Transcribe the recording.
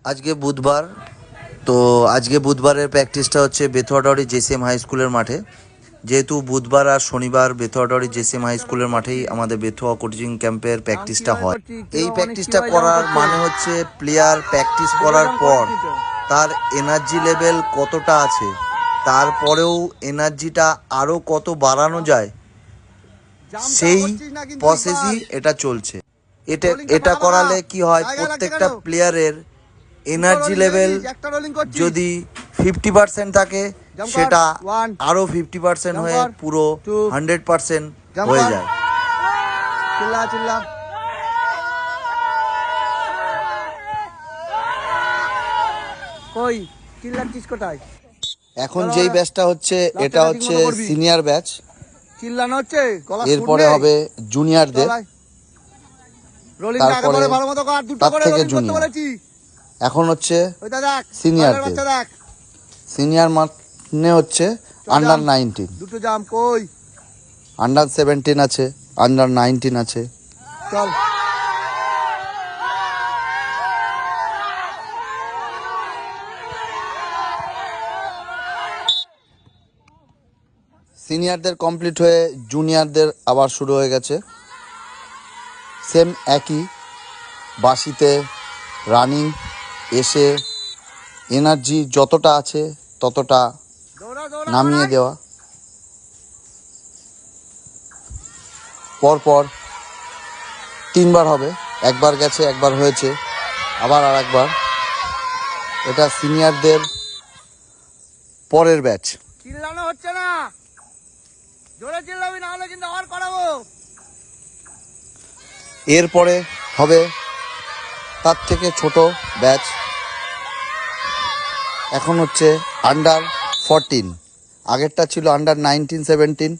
আজকে বুধবার, তো আজকে বুধবারের প্র্যাকটিসটা হচ্ছে বেথুয়াডাউরি জেসিএম হাই স্কুলের মাঠে। যেহেতু বুধবার আর শনিবার বেথুয়াডাউরি জেসিএম হাই স্কুলের মাঠেই আমাদের বেথুয়া কোচিং ক্যাম্পের প্র্যাকটিসটা হয়। এই প্র্যাকটিসটা করার মানে হচ্ছে প্লেয়ার প্র্যাকটিস করার পর তার এনার্জি লেভেল কতটা আছে, তারপরেও এনার্জিটা আরও কত বাড়ানো যায়, সেই প্রসেসই এটা চলছে। এটা করালে কি হয়, প্রত্যেকটা প্লেয়ারের এনার্জি লেভেল যদি 50% থাকে সেটা আরো 50% হয়ে পুরো 100% হয়ে যায়। এখন যেই ব্যাচটা হচ্ছে এটা হচ্ছে সিনিয়র ব্যাচ, চিল্লানো হচ্ছে, এরপরে হবে জুনিয়রদের, তারপরে তার থেকে জুনিয়র, এখন হচ্ছে সিনিয়রদের। সিনিয়র মানে হচ্ছে আন্ডার 19, দুটো জাম কই, আন্ডার 17 আছে, আন্ডার 19 আছে। চল সিনিয়রদের কমপ্লিট হয়ে জুনিয়রদের আবার শুরু হয়ে গেছে। সেম একই বাসিতে রানিং এসে এনার্জি যতটা আছে ততটা নামিয়ে দেওয়া, পরপর 3বার হবে, একবার গেছে, একবার হয়েছে, আবার আর একবার। এটা সিনিয়রদের পরের ব্যাচ। চিল্লানো হচ্ছে না, জোরে চিল্লাবি, না হলে কিন্তু আবার করাবো। এরপরে হবে তার থেকে ছোট ব্যাচ, এখন হচ্ছে আন্ডার 14, আগেরটা ছিল আন্ডার 19, 17।